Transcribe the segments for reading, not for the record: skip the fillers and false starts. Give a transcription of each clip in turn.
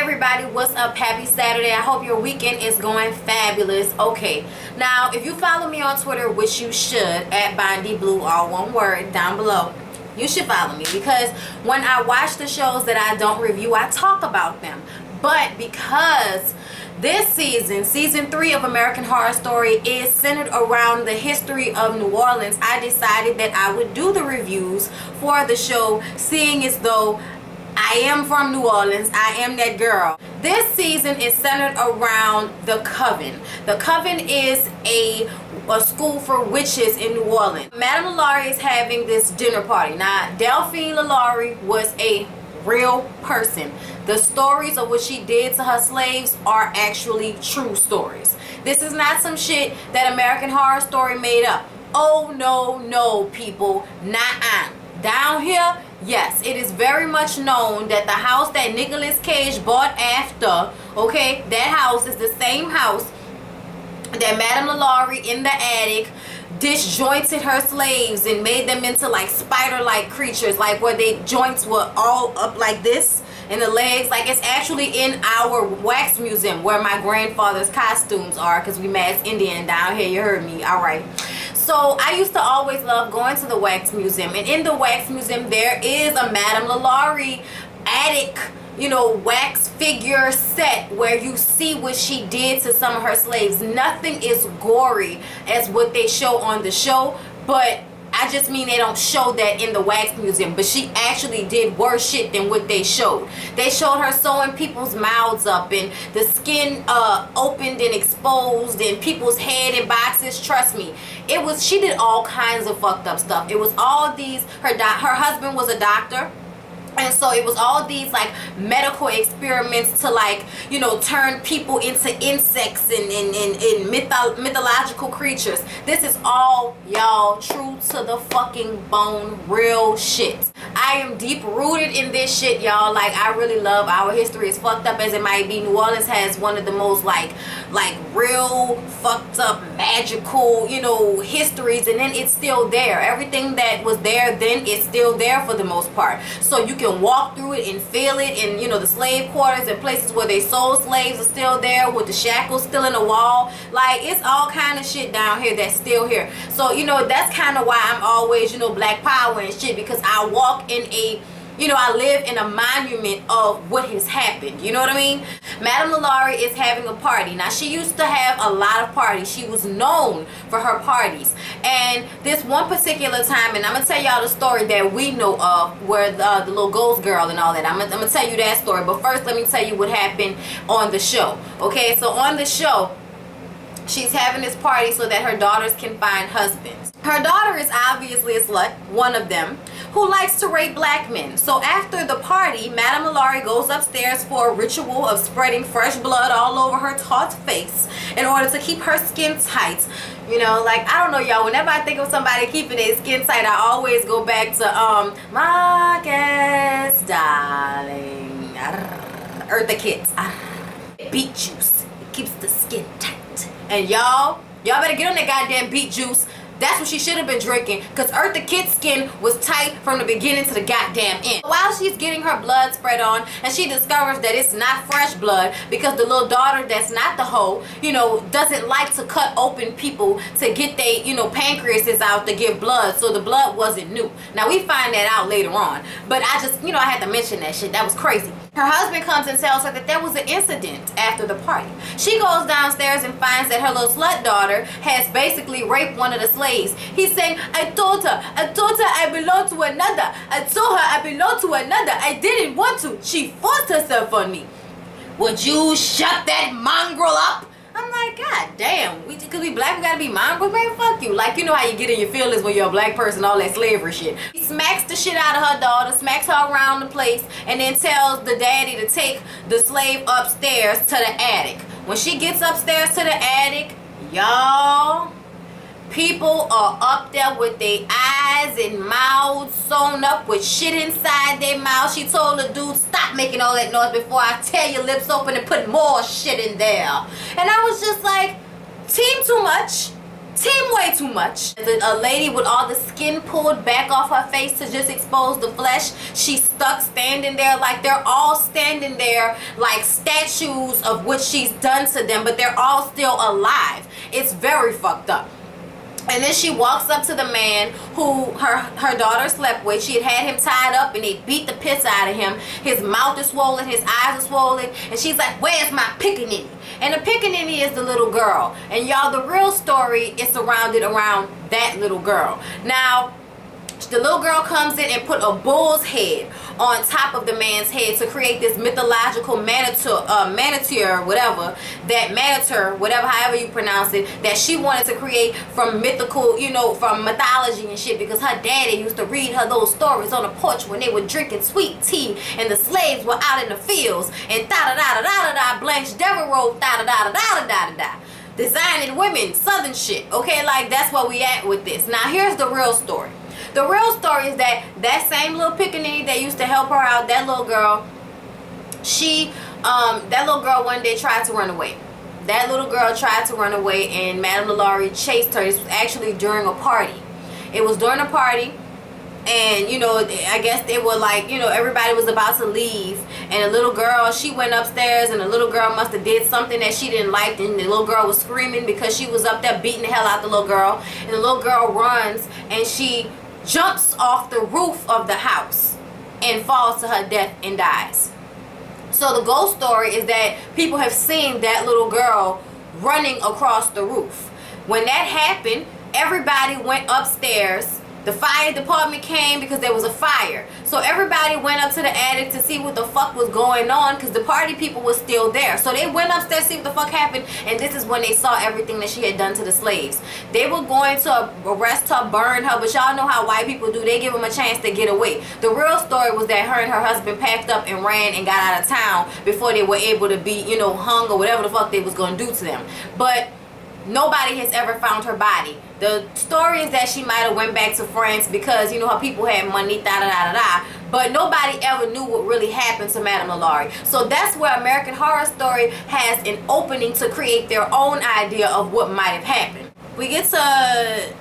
everybody, what's up? Happy Saturday. I hope your weekend is going fabulous. Okay, now if you follow me on Twitter, which you should, at BondyBlue, all one word, down below, you should follow me, because when I watch the shows that I don't review, I talk about them. But because this season 3 of American Horror Story, is centered around the history of New Orleans, I decided that I would do the reviews for the show, seeing as though I am from New Orleans. I am that girl. This season is centered around the Coven. The Coven is a school for witches in New Orleans. Madame LaLaurie is having this dinner party. Now, Delphine LaLaurie was a real person. The stories of what she did to her slaves are actually true stories. This is not some shit that American Horror Story made up. Oh no, people, nah. Down here, yes, it is very much known that the house that Nicolas Cage bought after, okay, that house is the same house that Madame LaLaurie in the attic disjointed her slaves and made them into like spider-like creatures, like where their joints were all up like this and the legs. Like, it's actually in our wax museum where my grandfather's costumes are, because we mass Indian down here, you heard me, all right. So I used to always love going to the wax museum, and in the wax museum there is a Madame LaLaurie attic, you know, wax figure set where you see what she did to some of her slaves. Nothing is gory as what they show on the show, but I just mean they don't show that in the wax museum. But she actually did worse shit than what they showed. They showed her sewing people's mouths up and the skin opened and exposed and people's head in boxes. Trust me, it was, she did all kinds of fucked up stuff. It was all these, her husband was a doctor. And so it was all these like medical experiments to, like, you know, turn people into insects and mythological creatures. This is all, y'all, true to the fucking bone, real shit. I am deep rooted in this shit, y'all. Like, I really love our history. As fucked up as it might be, New Orleans has one of the most like real fucked up magical, you know, histories, and then it's still there. Everything that was there then is still there for the most part. So you can walk through it and feel it, and you know, the slave quarters and places where they sold slaves are still there with the shackles still in the wall. Like, it's all kind of shit down here that's still here. So, you know, that's kind of why I'm always, you know, black power and shit, because I walk in a, you know, I live in a monument of what has happened. You know what I mean? Madame LaLaurie is having a party. Now, she used to have a lot of parties. She was known for her parties. And this one particular time, and I'm going to tell y'all the story that we know of, where the little ghost girl and all that. I'm going to tell you that story. But first, let me tell you what happened on the show. Okay, so on the show, she's having this party so that her daughters can find husbands. Her daughter is obviously a slut, one of them, who likes to rape black men. So after the party, Madame LaLaurie goes upstairs for a ritual of spreading fresh blood all over her taut face in order to keep her skin tight. You know, like, I don't know, y'all, whenever I think of somebody keeping their skin tight, I always go back to Marcus, darling, Eartha Kitt. Beet juice, it keeps the skin tight. And y'all better get on that goddamn beet juice. That's what she should have been drinking, because Eartha Kitt's skin was tight from the beginning to the goddamn end. While she's getting her blood spread on, and she discovers that it's not fresh blood, because the little daughter that's not the hoe, you know, doesn't like to cut open people to get they, you know, pancreases out to give blood, so the blood wasn't new. Now, we find that out later on, but I just, you know, I had to mention that shit. That was crazy. Her husband comes and tells her that there was an incident after the party. She goes downstairs and finds that her little slut daughter has basically raped one of the slaves. He's saying, I told her I belong to another. I told her I belong to another. I didn't want to. She forced herself on me. Would you shut that mongrel up? I'm like, God damn, because we black, we gotta be mongrel, man, fuck you. Like, you know how you get in your feelings when you're a black person, all that slavery shit. He smacks the shit out of her daughter, smacks her around the place, and then tells the daddy to take the slave upstairs to the attic. When she gets upstairs to the attic, y'all, people are up there with their eyes and mouths sewn up with shit inside their mouth. She told the dude, stop making all that noise before I tear your lips open and put more shit in there. And I was just like, team too much. Team way too much. A lady with all the skin pulled back off her face to just expose the flesh. She's stuck standing there. Like, they're all standing there like statues of what she's done to them, but they're all still alive. It's very fucked up. And then she walks up to the man who her daughter slept with. She had him tied up and they beat the piss out of him. His mouth is swollen, his eyes are swollen, and she's like, where's my pickaninny? And the pickaninny is the little girl. And y'all, the real story is surrounded around that little girl. Now, the little girl comes in and put a bull's head on top of the man's head to create this mythological manatee or whatever, however you pronounce it, that she wanted to create from mythical, from mythology and shit, because her daddy used to read her those stories on the porch when they were drinking sweet tea and the slaves were out in the fields and da-da-da-da-da-da-da, Blanche Devereaux, da-da-da-da-da-da-da-da. Designing women, southern shit, okay? Like, that's where we at with this. Now, here's the real story. The real story is that same little pickaninny that used to help her out, that little girl, that little girl one day tried to run away. That little girl tried to run away and Madame LaLaurie chased her. This was actually during a party. It was during a party, and I guess they were like, everybody was about to leave, and the little girl, she went upstairs, and the little girl must have did something that she didn't like, and the little girl was screaming because she was up there beating the hell out the little girl, and the little girl runs and she jumps off the roof of the house and falls to her death and dies. So the ghost story is that people have seen that little girl running across the roof. When that happened, everybody went upstairs. The fire department came because there was a fire. So everybody went up to the attic to see what the fuck was going on, because the party people were still there. So they went upstairs to see what the fuck happened, and this is when they saw everything that she had done to the slaves. They were going to arrest her, burn her, but y'all know how white people do. They give them a chance to get away. The real story was that her and her husband packed up and ran and got out of town before they were able to be, hung or whatever the fuck they was going to do to them. But nobody has ever found her body. The story is that she might have went back to France because, her people had money, da-da-da-da-da. But nobody ever knew what really happened to Madame LaLaurie. So that's where American Horror Story has an opening to create their own idea of what might have happened. We get to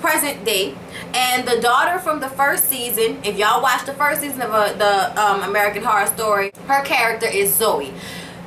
present day, and the daughter from the first season, if y'all watched the first season of the American Horror Story, her character is Zoe.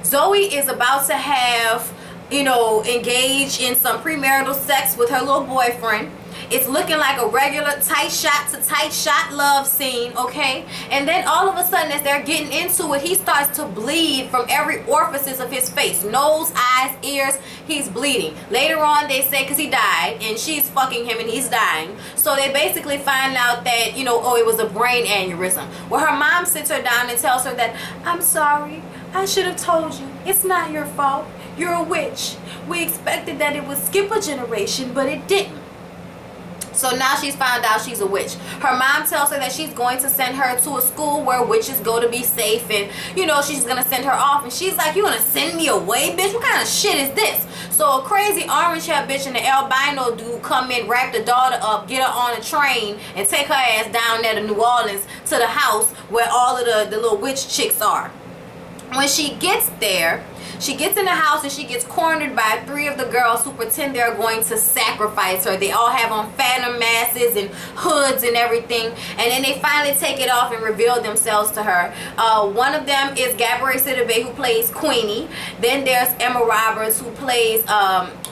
Zoe is about to have engage in some premarital sex with her little boyfriend. It's looking like a regular tight shot to tight shot love scene, okay? And then all of a sudden, as they're getting into it, he starts to bleed from every orifice of his face. Nose, eyes, ears, he's bleeding. Later on, they say, because he died, and she's fucking him and he's dying. So they basically find out that, it was a brain aneurysm. Well, her mom sits her down and tells her that, I'm sorry, I should have told you. It's not your fault. You're a witch. We expected that it would skip a generation, but it didn't. So now she's found out she's a witch. Her mom tells her that she's going to send her to a school where witches go to be safe, and she's gonna send her off. And she's like, you gonna send me away, bitch? What kind of shit is this? So a crazy orange hair bitch and the albino dude come in, wrap the daughter up, get her on a train, and take her ass down there to New Orleans to the house where all of the little witch chicks are. When she gets there, she gets in the house and she gets cornered by 3 of the girls who pretend they're going to sacrifice her. They all have on phantom masks and hoods and everything. And then they finally take it off and reveal themselves to her. One of them is Gabrielle Sidibe, who plays Queenie. Then there's Emma Roberts, who plays,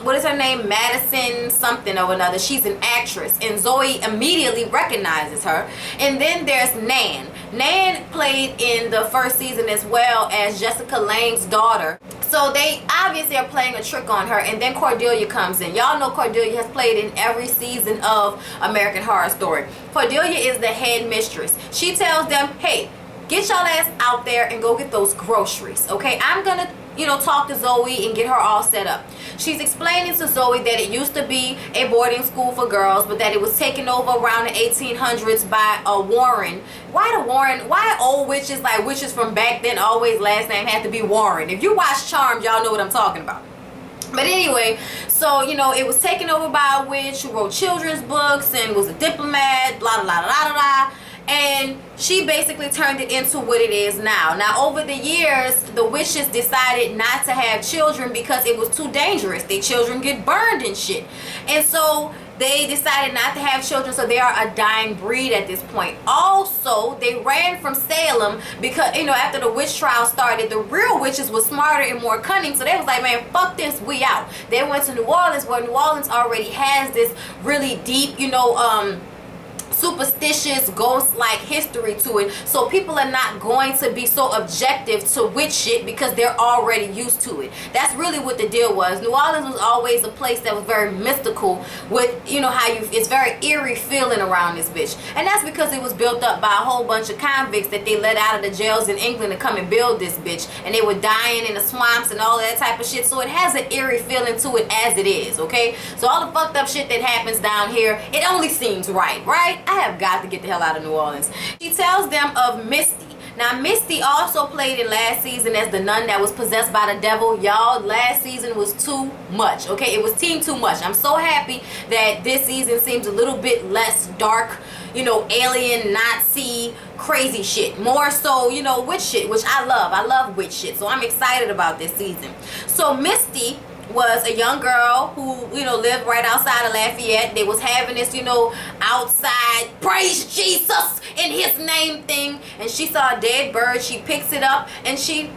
what is her name? Madison something or another. She's an actress. And Zoe immediately recognizes her. And then there's Nan. Nan played in the first season as well as Jessica Lange's daughter. So they obviously are playing a trick on her. And then Cordelia comes in. Y'all know Cordelia has played in every season of American Horror Story. Cordelia is the head mistress. She tells them, hey, get y'all ass out there and go get those groceries, okay? I'm gonna talk to Zoe and get her all set up. She's explaining to Zoe that it used to be a boarding school for girls, but that it was taken over around the 1800s by a Warren. Why the Warren? Why old witches, like witches from back then, always last name had to be Warren? If you watch Charmed, y'all know what I'm talking about. But anyway, so, it was taken over by a witch who wrote children's books and was a diplomat, blah, blah, blah, blah, blah. And she basically turned it into what it is now. Now, over the years, the witches decided not to have children because it was too dangerous. Their children get burned and shit. And so they decided not to have children, so they are a dying breed at this point. Also, they ran from Salem because, you know, after the witch trial started, the real witches was smarter and more cunning, so they was like, man, fuck this, we out. They went to New Orleans, where New Orleans already has this really deep, you know, superstitious ghost-like history to it, so people are not going to be so objective to witch shit because they're already used to it. That's really what the deal was. New Orleans was always a place that was very mystical with, you know, how you, it's very eerie feeling around this bitch, and that's because it was built up by a whole bunch of convicts that they let out of the jails in England to come and build this bitch, and they were dying in the swamps and all that type of shit, so it has an eerie feeling to it as it is, okay? So all the fucked up shit that happens down here, it only seems right? I have got to get the hell out of New Orleans. She tells them of Misty. Now, Misty also played in last season as the nun that was possessed by the devil. Y'all, last season was too much, okay? It was team too much. I'm so happy that this season seems a little bit less dark, you know, alien, Nazi, crazy shit. More so, you know, witch shit, which I love. I love witch shit, so I'm excited about this season. So, Misty was a young girl who, you know, lived right outside of Lafayette. They was having this, you know, outside praise Jesus in his name thing, and she saw a dead bird. She picks it up and she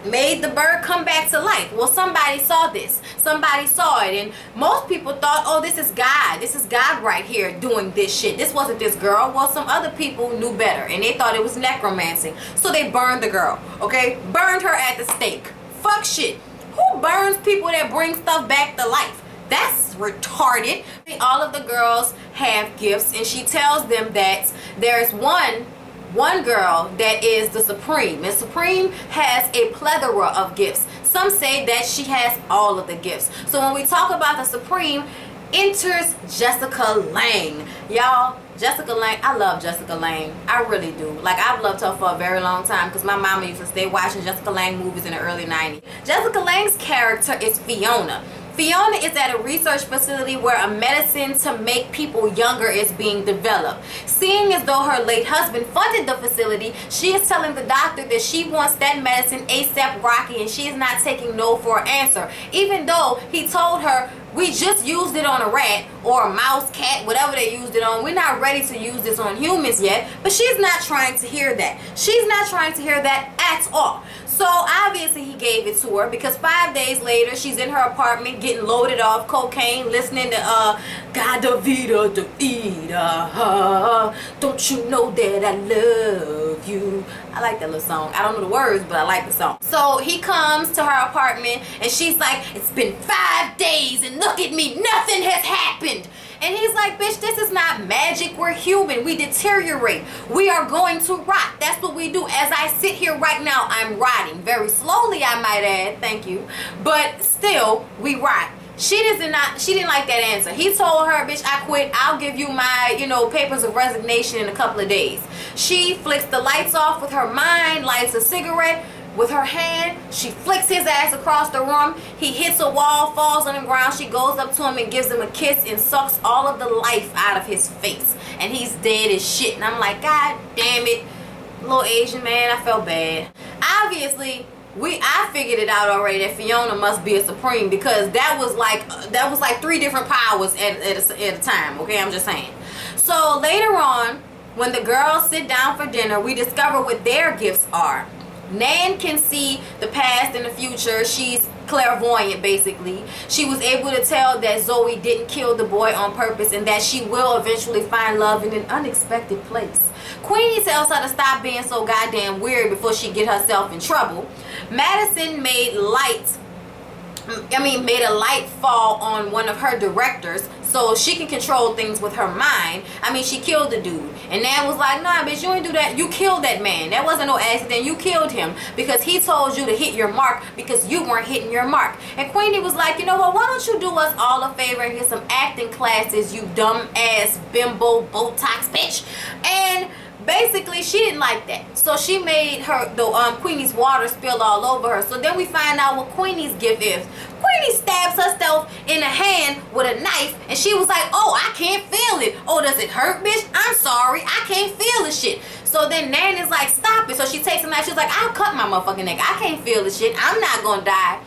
made the bird come back to life. Well, somebody saw this. Somebody saw it, and most people thought, oh, this is God. This is God right here doing this shit. This wasn't this girl. Well, some other people knew better, and they thought it was necromancy. So they burned the girl, okay? Burned her at the stake. Fuck shit. Who burns people that bring stuff back to life? That's retarded. All of the girls have gifts, and she tells them that there's one girl that is the Supreme, and Supreme has a plethora of gifts. Some say that she has all of the gifts. So when we talk about the Supreme, enters Jessica Lange. Y'all, Jessica Lange, I love Jessica Lange. I really do. Like, I've loved her for a very long time because my mama used to stay watching Jessica Lange movies in the early 90s. Jessica Lange's character is Fiona. Fiona is at a research facility where a medicine to make people younger is being developed. Seeing as though her late husband funded the facility, she is telling the doctor that she wants that medicine ASAP Rocky, and she is not taking no for an answer. Even though he told her, we just used it on a rat or a mouse, cat, whatever they used it on. We're not ready to use this on humans yet. But she's not trying to hear that. She's not trying to hear that at all. So obviously he gave it to her because 5 days later she's in her apartment getting loaded off cocaine, listening to Cada Vida de Ida. Don't you know that I love you? I like that little song. I don't know the words, but I like the song. So he comes to her apartment and she's like, it's been 5 days and look at me, nothing has happened. And he's like, bitch, this is not magic. We're human. We deteriorate. We are going to rot. That's what we do. As I sit here right now, I'm rotting. Very slowly, I might add. Thank you. But still, we rot. She didn't like that answer. He told her, bitch, I quit. I'll give you my, you know, papers of resignation in a couple of days. She flicks the lights off with her mind, lights a cigarette. With her hand, she flicks his ass across the room. He hits a wall, falls on the ground. She goes up to him and gives him a kiss and sucks all of the life out of his face. And he's dead as shit. And I'm like, God damn it, little Asian man, I felt bad. Obviously, I figured it out already that Fiona must be a Supreme because that was like 3 different powers at a time. Okay, I'm just saying. So later on, when the girls sit down for dinner, we discover what their gifts are. Nan can see the past and the future. She's clairvoyant, basically. She was able to tell that Zoe didn't kill the boy on purpose and that she will eventually find love in an unexpected place. Queenie tells her to stop being so goddamn weird before she get herself in trouble. Madison made a light fall on one of her directors so she can control things with her mind. I mean, she killed the dude. And Nan was like, nah, bitch, you ain't do that. You killed that man. That wasn't no accident. You killed him because he told you to hit your mark because you weren't hitting your mark. And Queenie was like, you know what? Why don't you do us all a favor and get some acting classes, you dumb ass bimbo Botox bitch? And Basically, she didn't like that. So she made the Queenie's water spill all over her. So then we find out what Queenie's gift is. Queenie stabs herself in the hand with a knife, and she was like, oh, I can't feel it. Oh, does it hurt, bitch? I'm sorry, I can't feel the shit. So then Nan is like, stop it. So she takes a knife. She's like, I'll cut my motherfucking neck. I can't feel the shit. I'm not gonna die.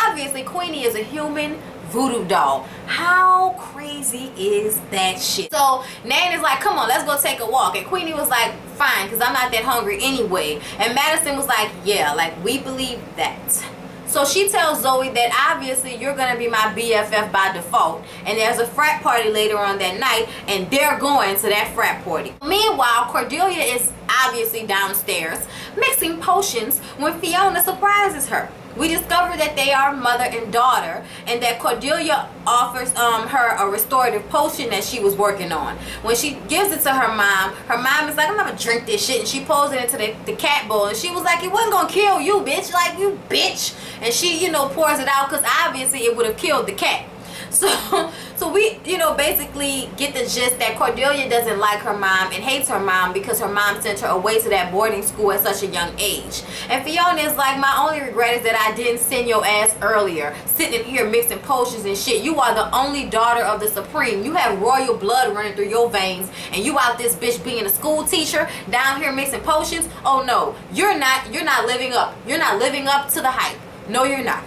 Obviously, Queenie is a human voodoo doll. How crazy is that shit? So Nan is like, come on, let's go take a walk. And Queenie was like, fine, because I'm not that hungry anyway. And Madison was like, yeah, like, we believe that. So she tells Zoe that obviously you're going to be my BFF by default. And there's a frat party later on that night, and they're going to that frat party. Meanwhile, Cordelia is obviously downstairs mixing potions when Fiona surprises her. We discover that they are mother and daughter, and that Cordelia offers her a restorative potion that she was working on. When she gives it to her mom is like, I'm not gonna drink this shit, and she pours it into the cat bowl, and she was like, it wasn't gonna kill you, bitch, like, you bitch. And she, you know, pours it out because obviously it would have killed the cat. So we, you know, basically get the gist that Cordelia doesn't like her mom and hates her mom because her mom sent her away to that boarding school at such a young age. And Fiona is like, my only regret is that I didn't send your ass earlier, sitting here mixing potions and shit. You are the only daughter of the Supreme. You have royal blood running through your veins, and you out this bitch being a school teacher down here mixing potions. Oh no, you're not living up. You're not living up to the hype. No, you're not.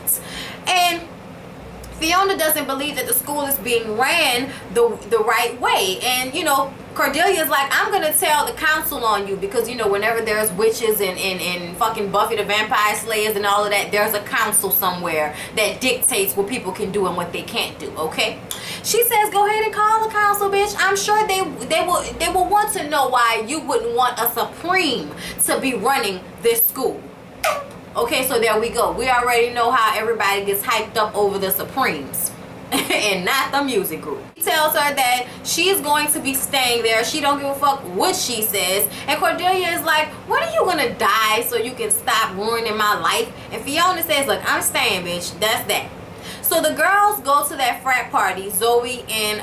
And Fiona doesn't believe that the school is being ran the right way. And, you know, Cordelia's like, I'm going to tell the council on you because, you know, whenever there's witches and fucking Buffy the Vampire Slayers and all of that, there's a council somewhere that dictates what people can do and what they can't do, okay? She says, go ahead and call the council, bitch. I'm sure they will want to know why you wouldn't want a Supreme to be running this school. Okay, so there we go. We already know how everybody gets hyped up over the Supremes and not the music group. He tells her that she's going to be staying there. She don't give a fuck what she says. And Cordelia is like, when are you gonna die so you can stop ruining my life? And Fiona says, look, I'm staying, bitch. That's that. So the girls go to that frat party. Zoe and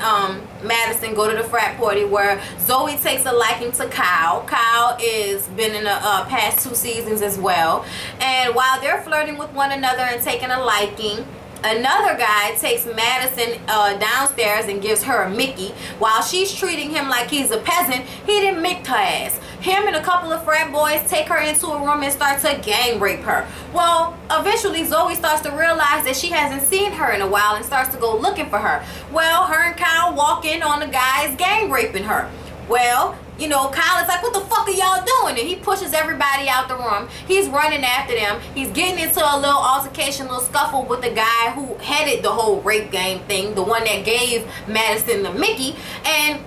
Madison go to the frat party where Zoe takes a liking to Kyle. Kyle is been in the past 2 seasons as well. And while they're flirting with one another and taking a liking, another guy takes Madison downstairs and gives her a Mickey. While she's treating him like he's a peasant, he didn't mick her ass. Him and a couple of frat boys take her into a room and start to gang rape her. Well, eventually Zoe starts to realize that she hasn't seen her in a while and starts to go looking for her. Well, her and Kyle walk in on the guys gang raping her. Well, you know, Kyle is like, what the fuck are y'all doing? And he pushes everybody out the room. He's running after them. He's getting into a little altercation, little scuffle with the guy who headed the whole rape gang thing, the one that gave Madison the Mickey. And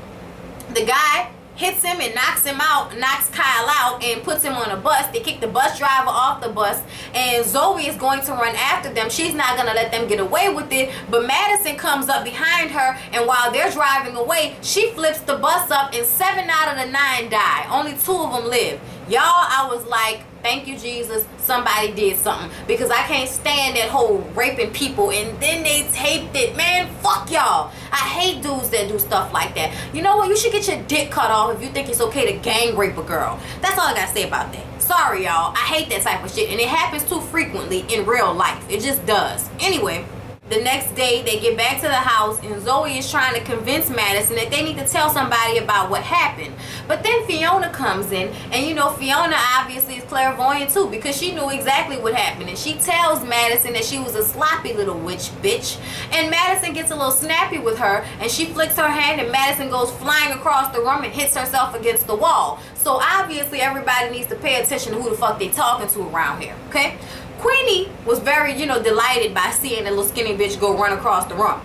the guy hits him and knocks him out, knocks Kyle out, and puts him on a bus. They kick the bus driver off the bus, and Zoe is going to run after them. She's not going to let them get away with it, but Madison comes up behind her, and while they're driving away, she flips the bus up, and 7 out of the 9 die. Only 2 of them live. Y'all, I was like, thank you, Jesus, somebody did something, because I can't stand that whole raping people and then they taped it. Man, fuck y'all. I hate dudes that do stuff like that. You know what? You should get your dick cut off if you think it's okay to gang rape a girl. That's all I gotta say about that. Sorry, y'all. I hate that type of shit, and it happens too frequently in real life. It just does. Anyway, the next day, they get back to the house, and Zoe is trying to convince Madison that they need to tell somebody about what happened. But then Fiona comes in, and you know, Fiona obviously is clairvoyant too, because she knew exactly what happened. And she tells Madison that she was a sloppy little witch bitch. And Madison gets a little snappy with her, and she flicks her hand, and Madison goes flying across the room and hits herself against the wall. So obviously, everybody needs to pay attention to who the fuck they talking to around here, okay? Queenie was very, you know, delighted by seeing that little skinny bitch go run across the room.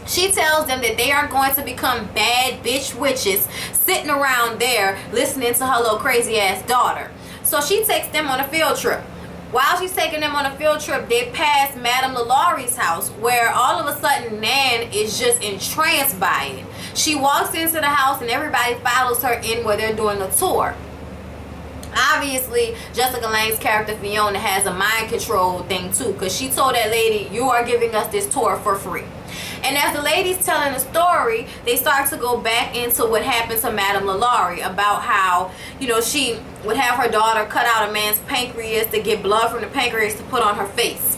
She tells them that they are going to become bad bitch witches sitting around there listening to her little crazy ass daughter. So she takes them on a field trip. While she's taking them on a field trip, they pass Madame LaLaurie's house, where all of a sudden Nan is just entranced by it. She walks into the house and everybody follows her in where they're doing a tour. Obviously, Jessica Lange's character Fiona has a mind control thing too, because she told that lady, you are giving us this tour for free. And as the lady's telling the story, they start to go back into what happened to Madame Lalaurie, about how, you know, she would have her daughter cut out a man's pancreas to get blood from the pancreas to put on her face.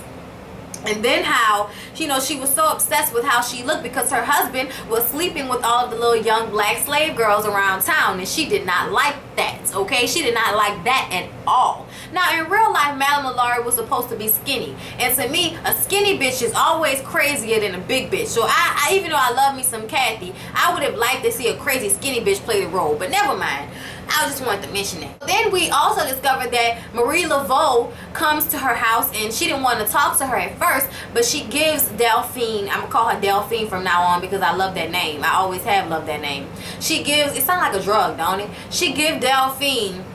And then how, you know, she was so obsessed with how she looked because her husband was sleeping with all of the little young black slave girls around town, and she did not like that, okay? She did not like that at all. Now, in real life, Madame Lalaurie was supposed to be skinny. And to me, a skinny bitch is always crazier than a big bitch. So I even though I love me some Kathy, I would have liked to see a crazy skinny bitch play the role. But never mind. I just wanted to mention that. Then we also discovered that Marie Laveau comes to her house, and she didn't want to talk to her at first, but she gives Delphine, I'm going to call her Delphine from now on because I love that name. I always have loved that name. She gives, it sounds like a drug, don't it? She gives Delphine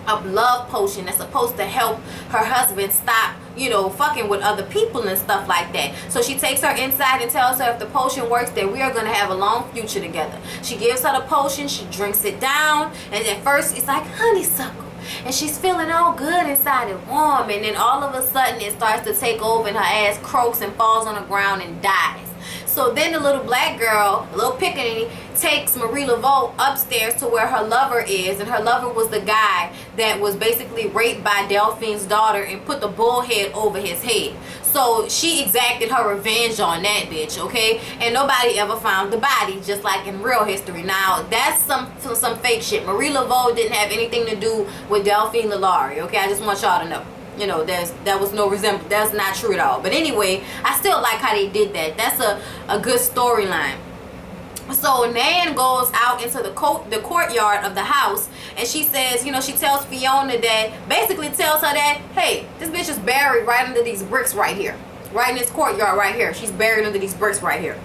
a love potion that's supposed to help her husband stop, you know, fucking with other people and stuff like that. So she takes her inside and tells her if the potion works that we are going to have a long future together. She gives her the potion, she drinks it down, and at first it's like honeysuckle, and she's feeling all good inside and warm, and then all of a sudden it starts to take over and her ass croaks and falls on the ground and dies. So then the little black girl, the little pickaninny, takes Marie Laveau upstairs to where her lover is, and her lover was the guy that was basically raped by Delphine's daughter and put the bull head over his head. So she exacted her revenge on that bitch, okay? And nobody ever found the body, just like in real history. Now, that's some fake shit. Marie Laveau didn't have anything to do with Delphine Lalaurie, okay? I just want y'all to know. You know, that was no resemblance. That's not true at all. But anyway, I still like how they did that. That's a good storyline. So Nan goes out into the courtyard of the house, and she says, you know, she tells Fiona that, basically tells her that, hey, this bitch is buried right under these bricks right here. Right in this courtyard right here. She's buried under these bricks right here.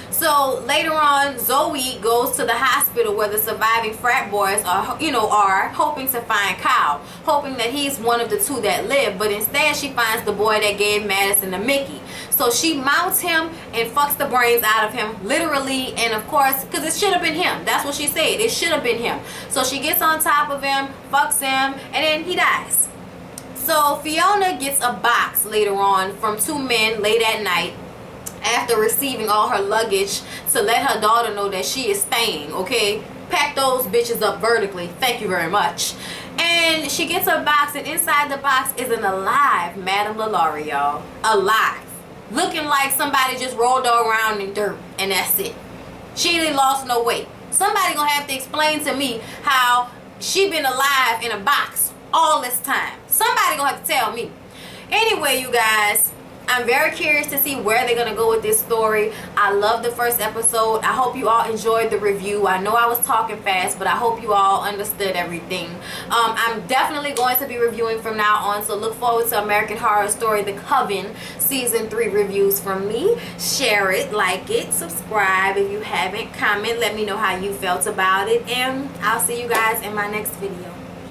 So later on, Zoe goes to the hospital where the surviving frat boys are, you know, are hoping to find Kyle, hoping that he's one of the two that live. But instead, she finds the boy that gave Madison to Mickey. So she mounts him and fucks the brains out of him, literally, and of course, because it should have been him. That's what she said. It should have been him. So she gets on top of him, fucks him, and then he dies. So Fiona gets a box later on from two men late at night, after receiving all her luggage, to let her daughter know that she is staying, okay? Pack those bitches up vertically. Thank you very much. And she gets a box, and inside the box is an alive Madame Lalaurie, y'all. Alive. Looking like somebody just rolled her around in dirt, and that's it. She didn't lost no weight. Somebody gonna have to explain to me how she been alive in a box all this time. Somebody gonna have to tell me. Anyway, you guys, I'm very curious to see where they're going to go with this story. I love the first episode. I hope you all enjoyed the review. I know I was talking fast, but I hope you all understood everything. I'm definitely going to be reviewing from now on, so look forward to American Horror Story The Coven Season 3 reviews from me. Share it, like it, subscribe if you haven't, comment, let me know how you felt about it, and I'll see you guys in my next video.